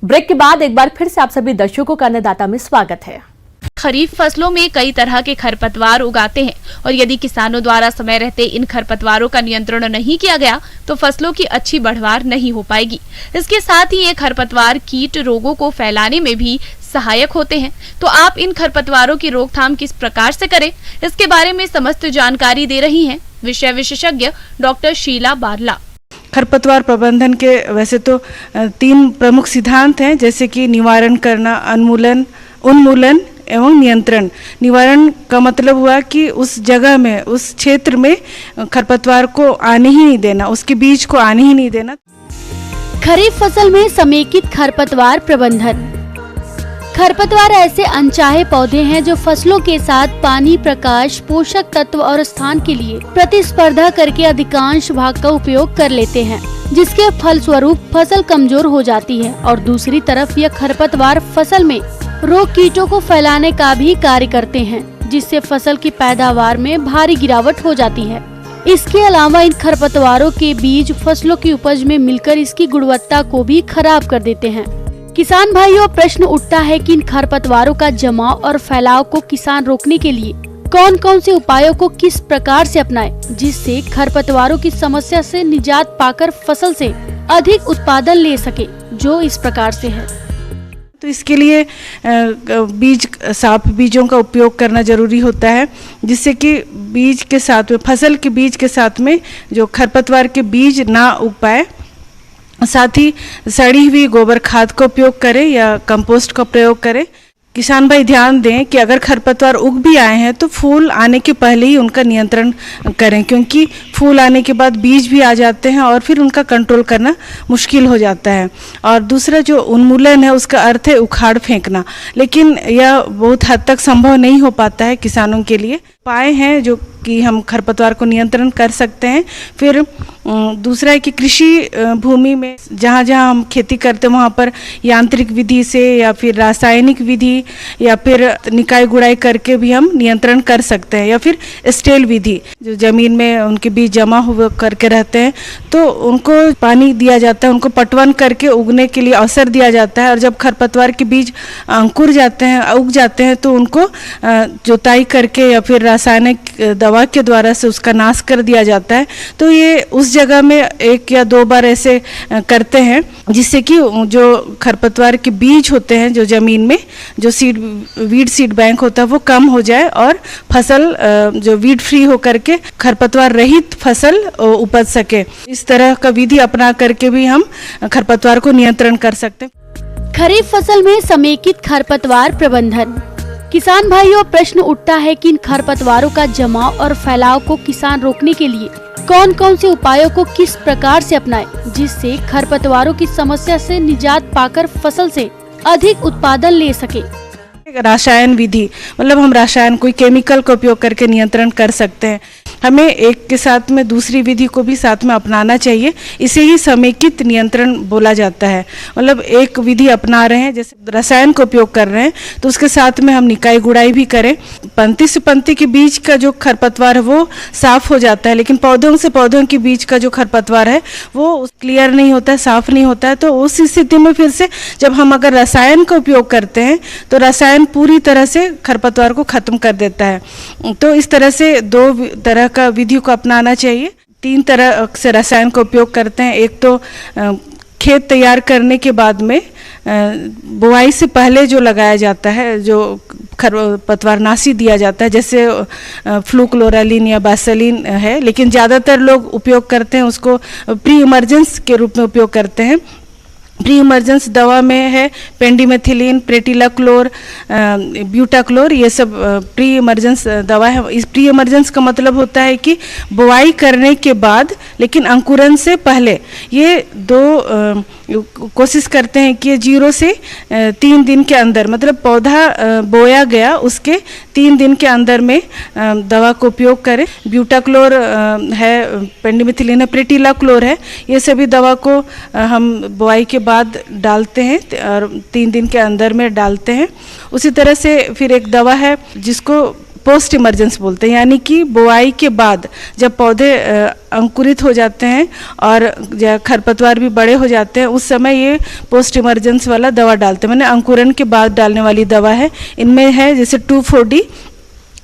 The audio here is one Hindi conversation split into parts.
ब्रेक के बाद एक बार फिर से आप सभी दर्शकों का अन्नदाता में स्वागत है। खरीफ फसलों में कई तरह के खरपतवार उगाते हैं और यदि किसानों द्वारा समय रहते इन खरपतवारों का नियंत्रण नहीं किया गया तो फसलों की अच्छी बढ़वार नहीं हो पाएगी। इसके साथ ही ये खरपतवार कीट रोगों को फैलाने में भी सहायक होते हैं। तो आप इन खरपतवारों की रोकथाम किस प्रकार से करें, इसके बारे में समस्त जानकारी दे रही हैं विषय विशेषज्ञ डॉक्टर शीला बारला। खरपतवार प्रबंधन के वैसे तो 3 प्रमुख सिद्धांत हैं, जैसे कि निवारण करना, उन्मूलन एवं नियंत्रण। निवारण का मतलब हुआ कि उस जगह में, उस क्षेत्र में खरपतवार को आने ही नहीं देना, उसके बीज को आने ही नहीं देना। खरीफ फसल में समेकित खरपतवार प्रबंधन। खरपतवार ऐसे अनचाहे पौधे हैं जो फसलों के साथ पानी, प्रकाश, पोषक तत्व और स्थान के लिए प्रतिस्पर्धा करके अधिकांश भाग का उपयोग कर लेते हैं, जिसके फलस्वरूप फसल कमजोर हो जाती है और दूसरी तरफ यह खरपतवार फसल में रोग कीटों को फैलाने का भी कार्य करते हैं, जिससे फसल की पैदावार में भारी गिरावट हो जाती है। इसके अलावा इन खरपतवारों के बीज फसलों की उपज में मिलकर इसकी गुणवत्ता को भी खराब कर देते हैं। किसान भाइयों, प्रश्न उठता है कि इन खरपतवारों का जमाव और फैलाव को किसान रोकने के लिए कौन कौन से उपायों को किस प्रकार से अपनाएं, जिससे खरपतवारों की समस्या से निजात पाकर फसल से अधिक उत्पादन ले सके, जो इस प्रकार से है। तो इसके लिए साफ बीजों का उपयोग करना जरूरी होता है, जिससे कि बीज के साथ में, फसल के बीज के साथ में जो खरपतवार के बीज ना उग पाए। साथ ही सड़ी हुई गोबर खाद का उपयोग करें या कंपोस्ट का प्रयोग करें। किसान भाई ध्यान दें कि अगर खरपतवार उग भी आए हैं तो फूल आने के पहले ही उनका नियंत्रण करें, क्योंकि फूल आने के बाद बीज भी आ जाते हैं और फिर उनका कंट्रोल करना मुश्किल हो जाता है। और दूसरा जो उन्मूलन है, उसका अर्थ है उखाड़ फेंकना, लेकिन यह बहुत हद तक संभव नहीं हो पाता है किसानों के लिए। उपाय हैं जो कि हम खरपतवार को नियंत्रण कर सकते हैं। फिर दूसरा है कि कृषि भूमि में जहाँ जहाँ हम खेती करते हैं वहाँ पर यांत्रिक विधि से या फिर रासायनिक विधि या फिर निकाय गुड़ाई करके भी हम नियंत्रण कर सकते हैं, या फिर स्टेल विधि, जो ज़मीन में उनके बीज जमा हुए करके रहते हैं तो उनको पानी दिया जाता है, उनको पटवन करके उगने के लिए अवसर दिया जाता है। और जब खरपतवार के बीज अंकुर जाते हैं, उग जाते हैं, तो उनको जोताई करके या फिर रासायनिक दवा के द्वारा से उसका नाश कर दिया जाता है। तो ये उस जगह में 1 या 2 बार ऐसे करते हैं, जिससे कि जो खरपतवार के बीज होते हैं जो ज़मीन में, जो वीड सीड बैंक होता है, वो कम हो जाए और फसल जो वीड फ्री हो करके खरपतवार रहित फसल उपज सके। इस तरह का विधि अपना करके भी हम खरपतवार को नियंत्रण कर सकते हैं। खरीफ फसल में समेकित खरपतवार प्रबंधन। किसान भाइयों, प्रश्न उठता है कि इन खरपतवारों का जमाव और फैलाव को किसान रोकने के लिए कौन कौन से उपायों को किस प्रकार से अपनाएं, जिससे खरपतवारों की समस्या से निजात पाकर फसल से अधिक उत्पादन ले सके। रासायन विधि मतलब हम रासायन, कोई केमिकल का उपयोग करके नियंत्रण कर सकते हैं। हमें एक के साथ में दूसरी विधि को भी साथ में अपनाना चाहिए। इसे ही समेकित नियंत्रण बोला जाता है। मतलब एक विधि अपना रहे हैं, जैसे रसायन का उपयोग कर रहे हैं, तो उसके साथ में हम निकाई गुड़ाई भी करें। पंक्ति से पंक्ति के बीच का जो खरपतवार है वो साफ हो जाता है, लेकिन पौधों से पौधों के बीच का जो खरपतवार है वो क्लियर नहीं होता है, साफ नहीं होता है। तो उस स्थिति में फिर से जब हम अगर रसायन का उपयोग करते हैं तो रसायन पूरी तरह से खरपतवार को खत्म कर देता है। तो इस तरह से 2 तरह का विधि को अपनाना चाहिए। 3 तरह से रसायन का उपयोग करते हैं। एक तो खेत तैयार करने के बाद में बुआई से पहले जो लगाया जाता है, जो खरपतवारनाशी दिया जाता है, जैसे फ्लूक्लोरालिन या बासलीन है, लेकिन ज़्यादातर लोग उपयोग करते हैं उसको प्री इमर्जेंस के रूप में उपयोग करते हैं। प्री इमर्जेंस दवा में है पेंडिमेथिलिन, प्रेटिलाक्लोर, ब्यूटाक्लोर, ये सब प्री इमर्जेंस दवा है। इस प्री इमर्जेंस का मतलब होता है कि बुआई करने के बाद लेकिन अंकुरन से पहले। ये 2 कोशिश करते हैं कि 0 से 3 दिन के अंदर, मतलब पौधा बोया गया उसके 3 दिन के अंदर में दवा को उपयोग करें। ब्यूटाक्लोर है, पेंडिमेथिलिन है, प्रेटिलाक्लोर है, ये सभी दवा को हम बुआई के बाद डालते हैं और 3 दिन के अंदर में डालते हैं। उसी तरह से फिर एक दवा है जिसको पोस्ट इमरजेंस बोलते हैं, यानी कि बुआई के बाद जब पौधे अंकुरित हो जाते हैं और खरपतवार भी बड़े हो जाते हैं, उस समय ये पोस्ट इमरजेंस वाला दवा डालते हैं, मैंने अंकुरन के बाद डालने वाली दवा है। इनमें है जैसे 2,4-D,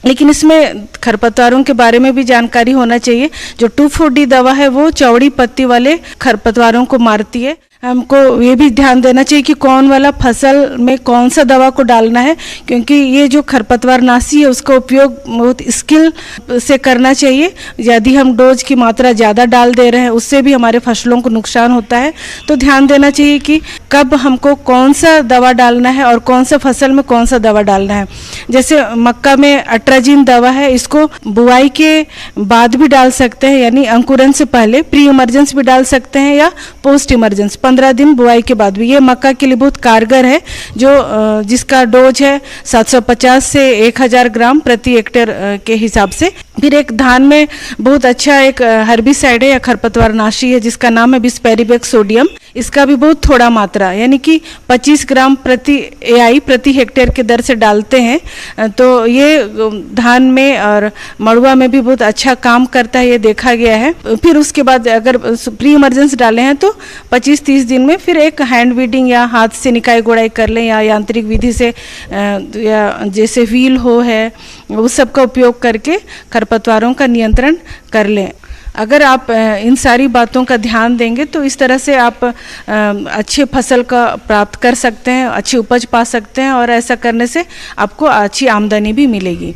लेकिन इसमें खरपतवारों के बारे में भी जानकारी होना चाहिए। जो 2,4-D दवा है वो चौड़ी पत्ती वाले खरपतवारों को मारती है। हमको ये भी ध्यान देना चाहिए कि कौन वाला फसल में कौन सा दवा को डालना है, क्योंकि ये जो खरपतवार नाशी है उसका उपयोग बहुत स्किल से करना चाहिए। यदि हम डोज की मात्रा ज़्यादा डाल दे रहे हैं उससे भी हमारे फसलों को नुकसान होता है। तो ध्यान देना चाहिए कि कब हमको कौन सा दवा डालना है और कौन सा फसल में कौन सा दवा डालना है। जैसे मक्का में अट्राजिन दवा है, इसको बुआई के बाद भी डाल सकते हैं, यानी अंकुरन से पहले प्री इमरजेंस भी डाल सकते हैं या पोस्ट इमरजेंस 15 दिन बुआई के बाद भी। ये मक्का के लिए बहुत कारगर है, जो जिसका डोज है 750 से 1000 ग्राम प्रति हेक्टेयर के हिसाब से। फिर एक धान में बहुत अच्छा एक हर्बिसाइड है या खरपतवार नाशी है जिसका नाम है बिस्पेरिबेक सोडियम। इसका भी बहुत थोड़ा मात्रा, यानी कि 25 ग्राम प्रति एआई प्रति हेक्टेयर के दर से डालते हैं। तो ये धान में और मड़ुआ में भी बहुत अच्छा काम करता है, ये देखा गया है। फिर उसके बाद अगर प्री इमरजेंस डाले हैं तो 25-30 दिन में फिर एक हैंड वीडिंग या हाथ से निकाई गोड़ाई कर लें या यांत्रिक विधि से या जैसे व्हील हो है उस सब का उपयोग करके खरपतवारों का नियंत्रण कर लें। अगर आप इन सारी बातों का ध्यान देंगे तो इस तरह से आप अच्छे फसल का प्राप्त कर सकते हैं, अच्छी उपज पा सकते हैं और ऐसा करने से आपको अच्छी आमदनी भी मिलेगी।